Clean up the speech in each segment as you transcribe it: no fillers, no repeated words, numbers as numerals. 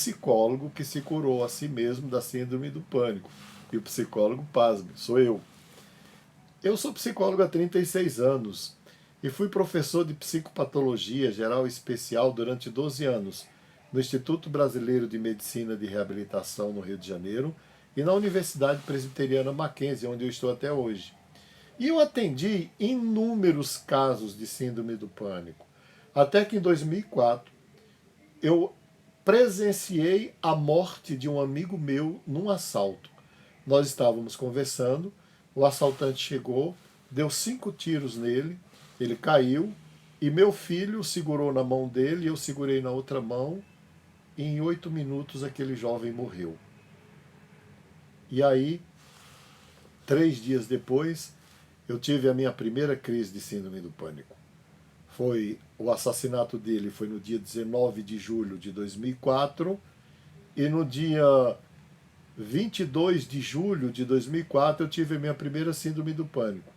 psicólogo que se curou a si mesmo da síndrome do pânico. E o psicólogo, pasme, sou eu. Eu sou psicólogo há 36 anos e fui professor de psicopatologia geral e especial durante 12 anos no Instituto Brasileiro de Medicina de Reabilitação no Rio de Janeiro e na Universidade Presbiteriana Mackenzie, onde eu estou até hoje. E eu atendi inúmeros casos de síndrome do pânico, até que em 2004 eu presenciei a morte de um amigo meu num assalto. Nós estávamos conversando, o assaltante chegou, deu 5 tiros nele, ele caiu, e meu filho segurou na mão dele, eu segurei na outra mão, e em 8 minutos aquele jovem morreu. E aí, 3 dias depois, eu tive a minha primeira crise de síndrome do pânico. O assassinato dele foi no dia 19 de julho de 2004 e no dia 22 de julho de 2004 eu tive a minha primeira síndrome do pânico.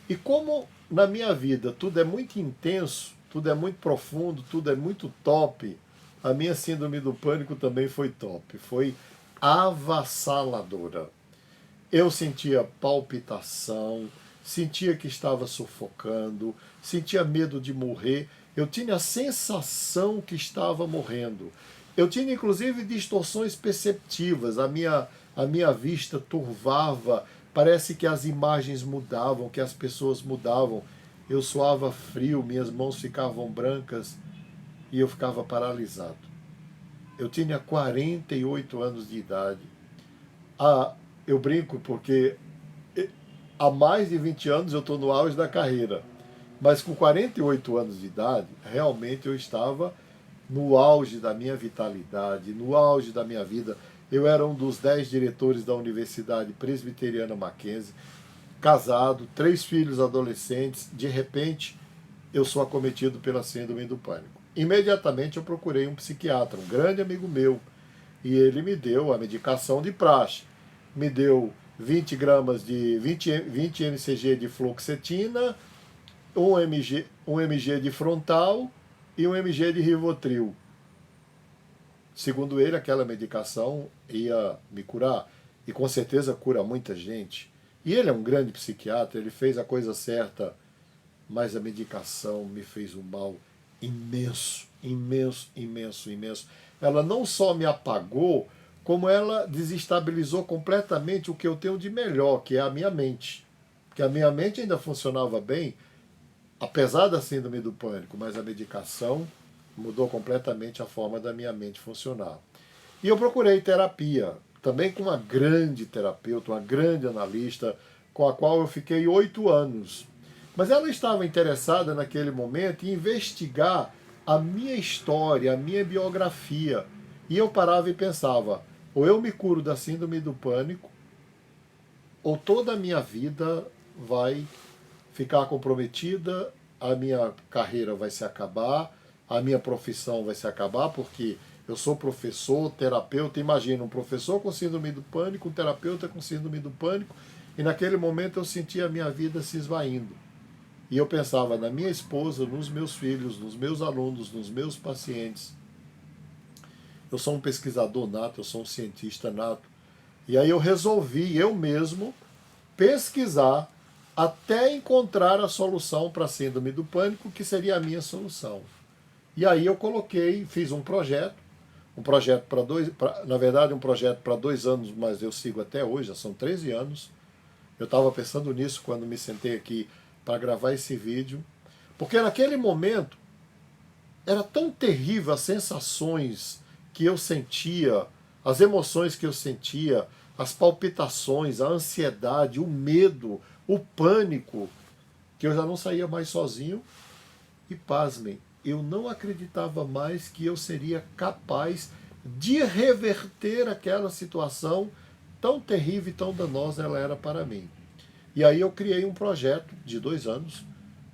E como na minha vida tudo é muito intenso, tudo é muito profundo, tudo é muito top, a minha síndrome do pânico também foi top, foi avassaladora. Eu sentia palpitação, sentia que estava sufocando, sentia medo de morrer, eu tinha a sensação que estava morrendo. Eu tinha inclusive distorções perceptivas, a minha vista turvava, parece que as imagens mudavam, que as pessoas mudavam. Eu suava frio, minhas mãos ficavam brancas e eu ficava paralisado. Eu tinha 48 anos de idade. Ah, eu brinco porque há mais de 20 anos eu estou no auge da carreira. Mas com 48 anos de idade, realmente eu estava no auge da minha vitalidade, no auge da minha vida. Eu era um dos 10 diretores da Universidade Presbiteriana Mackenzie, casado, 3 filhos adolescentes. De repente, eu sou acometido pela síndrome do pânico. Imediatamente eu procurei um psiquiatra, um grande amigo meu, e ele me deu a medicação de praxe. Me deu 20 gramas de 20 mcg de fluoxetina, 1 mg de frontal e 1 mg de Rivotril. Segundo ele, aquela medicação ia me curar, e com certeza cura muita gente. E ele é um grande psiquiatra, ele fez a coisa certa, mas a medicação me fez um mal imenso, imenso, imenso, imenso. Ela não só me apagou, como ela desestabilizou completamente o que eu tenho de melhor, que é a minha mente. Porque a minha mente ainda funcionava bem, apesar da síndrome do pânico, mas a medicação mudou completamente a forma da minha mente funcionar. E eu procurei terapia, também com uma grande terapeuta, uma grande analista, com a qual eu fiquei 8 anos. Mas ela estava interessada naquele momento em investigar a minha história, a minha biografia. E eu parava e pensava, ou eu me curo da síndrome do pânico, ou toda a minha vida vai ficar comprometida, a minha carreira vai se acabar, a minha profissão vai se acabar, porque eu sou professor, terapeuta. Imagina, um professor com síndrome do pânico, um terapeuta com síndrome do pânico, e naquele momento eu sentia a minha vida se esvaindo. E eu pensava na minha esposa, nos meus filhos, nos meus alunos, nos meus pacientes. Eu sou um pesquisador nato, eu sou um cientista nato. E aí eu resolvi, eu mesmo, pesquisar até encontrar a solução para a síndrome do pânico, que seria a minha solução. E aí eu coloquei, fiz um projeto para na verdade um projeto para 2 anos, mas eu sigo até hoje, já são 13 anos. Eu estava pensando nisso quando me sentei aqui para gravar esse vídeo, porque naquele momento era tão terrível as sensações que eu sentia, as emoções que eu sentia, as palpitações, a ansiedade, o medo, o pânico, que eu já não saía mais sozinho. E pasmem, eu não acreditava mais que eu seria capaz de reverter aquela situação tão terrível e tão danosa ela era para mim. E aí eu criei um projeto de 2 anos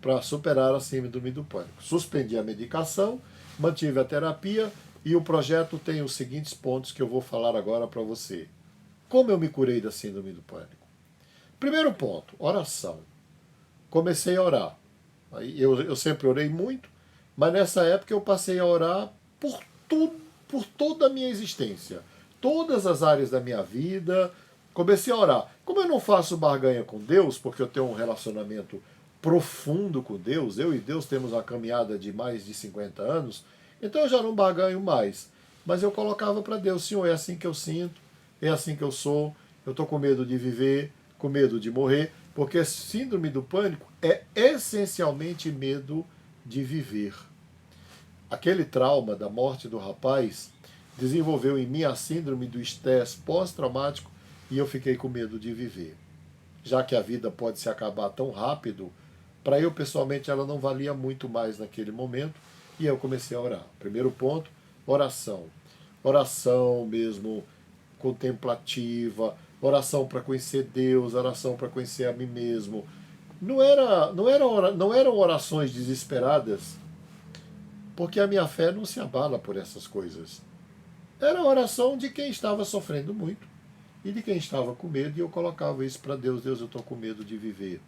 para superar a síndrome do pânico. Suspendi a medicação, mantive a terapia, e o projeto tem os seguintes pontos que eu vou falar agora para você. Como eu me curei da síndrome do pânico? Primeiro ponto, oração. Comecei a orar. Eu sempre orei muito, mas nessa época eu passei a orar por tudo por toda a minha existência. Todas as áreas da minha vida. Comecei a orar. Como eu não faço barganha com Deus, porque eu tenho um relacionamento profundo com Deus, eu e Deus temos uma caminhada de mais de 50 anos, então eu já não barganho mais. Mas eu colocava para Deus: Senhor, é assim que eu sinto, é assim que eu sou, eu estou com medo de viver, com medo de morrer, porque síndrome do pânico é essencialmente medo de viver. Aquele trauma da morte do rapaz desenvolveu em mim a síndrome do estresse pós-traumático e eu fiquei com medo de viver. Já que a vida pode se acabar tão rápido, para eu pessoalmente ela não valia muito mais naquele momento e eu comecei a orar. Primeiro ponto, oração. Oração mesmo contemplativa, oração para conhecer Deus, oração para conhecer a mim mesmo. Não eram orações desesperadas, porque a minha fé não se abala por essas coisas. Era a oração de quem estava sofrendo muito e de quem estava com medo, e eu colocava isso para Deus: Deus, eu estou com medo de viver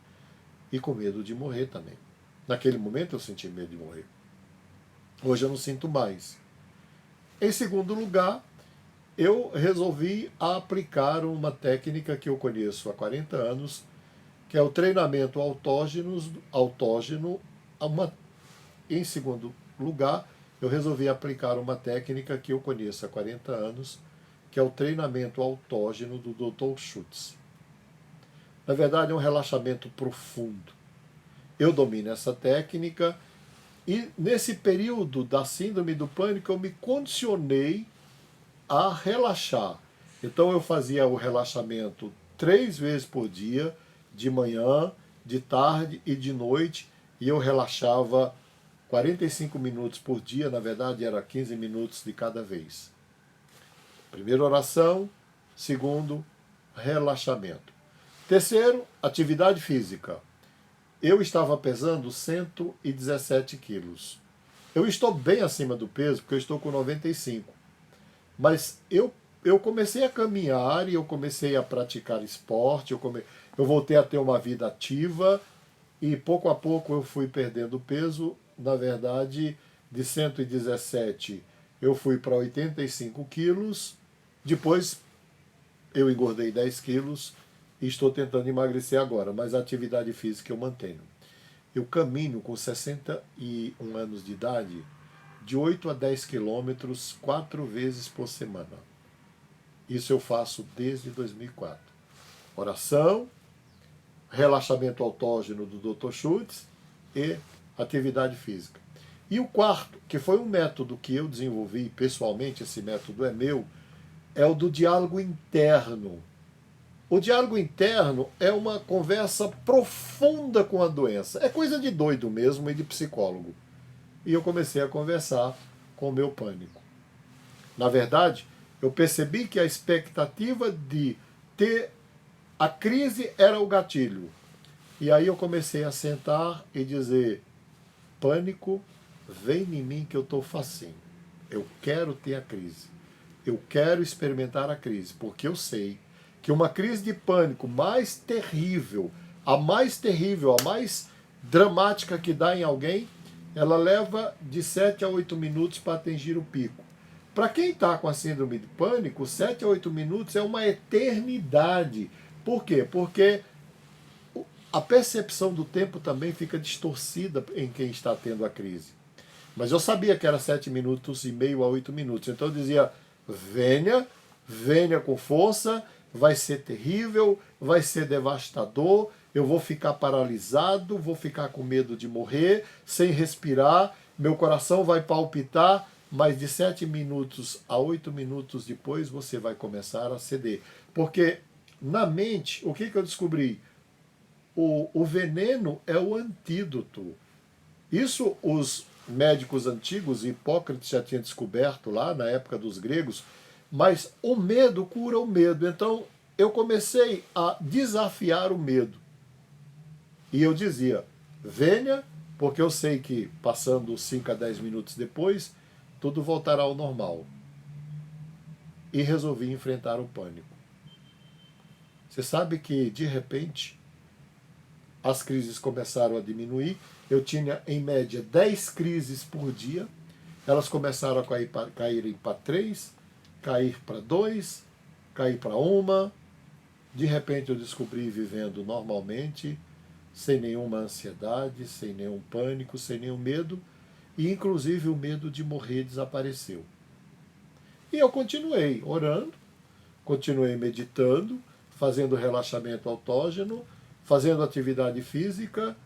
e com medo de morrer também. Naquele momento eu senti medo de morrer. Hoje eu não sinto mais. Em segundo lugar, eu resolvi aplicar uma técnica que eu conheço há 40 anos, que é o treinamento autógeno. Em segundo lugar, eu resolvi aplicar uma técnica que eu conheço há 40 anos, que é o treinamento autógeno do Dr. Schultz. Na verdade, é um relaxamento profundo. Eu domino essa técnica e, nesse período da síndrome do pânico, eu me condicionei a relaxar. Então, eu fazia o relaxamento 3 vezes por dia, de manhã, de tarde e de noite, e eu relaxava 45 minutos por dia, na verdade era 15 minutos de cada vez. Primeiro, oração. Segundo, relaxamento. Terceiro, atividade física. Eu estava pesando 117 quilos. Eu estou bem acima do peso, porque eu estou com 95. Mas eu comecei a caminhar e eu comecei a praticar esporte, eu voltei a ter uma vida ativa e pouco a pouco eu fui perdendo peso. Na verdade, de 117 eu fui para 85 quilos, depois eu engordei 10 quilos e estou tentando emagrecer agora, mas a atividade física eu mantenho. Eu caminho com 61 anos de idade, de 8 a 10 quilômetros 4 vezes por semana. Isso eu faço desde 2004. Oração, relaxamento autógeno do Dr. Schultz e atividade física. E o quarto, que foi um método que eu desenvolvi pessoalmente, esse método é meu, é o do diálogo interno. O diálogo interno é uma conversa profunda com a doença. É coisa de doido mesmo e de psicólogo. E eu comecei a conversar com o meu pânico. Na verdade, eu percebi que a expectativa de ter a crise era o gatilho. E aí eu comecei a sentar e dizer: pânico, vem em mim que eu estou facinho. Eu quero ter a crise. Eu quero experimentar a crise, porque eu sei que uma crise de pânico mais terrível, a mais dramática que dá em alguém, ela leva de 7 a 8 minutos para atingir o pico. Para quem está com a síndrome de pânico, 7 a 8 minutos é uma eternidade. Por quê? Porque a percepção do tempo também fica distorcida em quem está tendo a crise. Mas eu sabia que era 7 minutos e meio a 8 minutos. Então eu dizia: venha com força, vai ser terrível, vai ser devastador, eu vou ficar paralisado, vou ficar com medo de morrer, sem respirar, meu coração vai palpitar, mas de 7 minutos a 8 minutos depois você vai começar a ceder. Porque na mente, o que eu descobri? O veneno é o antídoto. Isso os médicos antigos, Hipócrates já tinha descoberto lá na época dos gregos, mas o medo cura o medo. Então eu comecei a desafiar o medo. E eu dizia: venha, porque eu sei que passando 5 a 10 minutos depois, tudo voltará ao normal. E resolvi enfrentar o pânico. Você sabe que, de repente, as crises começaram a diminuir. Eu tinha, em média, 10 crises por dia. Elas começaram a caírem para 3, cair para 2, cair para 1. De repente eu descobri vivendo normalmente, sem nenhuma ansiedade, sem nenhum pânico, sem nenhum medo, e inclusive o medo de morrer desapareceu. E eu continuei orando, continuei meditando, fazendo relaxamento autógeno, fazendo atividade física,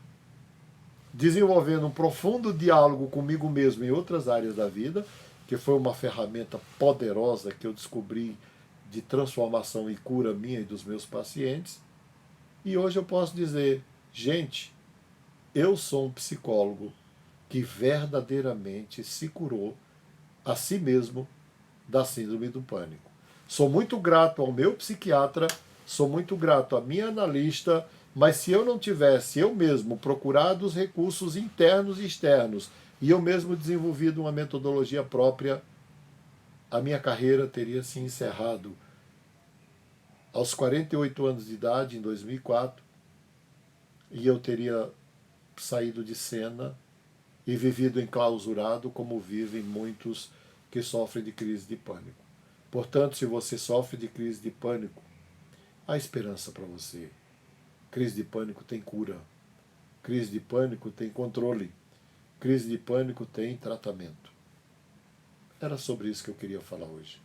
desenvolvendo um profundo diálogo comigo mesmo em outras áreas da vida, que foi uma ferramenta poderosa que eu descobri de transformação e cura minha e dos meus pacientes. E hoje eu posso dizer, gente, eu sou um psicólogo que verdadeiramente se curou a si mesmo da síndrome do pânico. Sou muito grato ao meu psiquiatra, sou muito grato à minha analista, mas se eu não tivesse eu mesmo procurado os recursos internos e externos e eu mesmo desenvolvido uma metodologia própria, a minha carreira teria se encerrado aos 48 anos de idade, em 2004, e eu teria saído de cena e vivido enclausurado como vivem muitos que sofrem de crise de pânico. Portanto, se você sofre de crise de pânico, há esperança para você. Crise de pânico tem cura. Crise de pânico tem controle. Crise de pânico tem tratamento. Era sobre isso que eu queria falar hoje.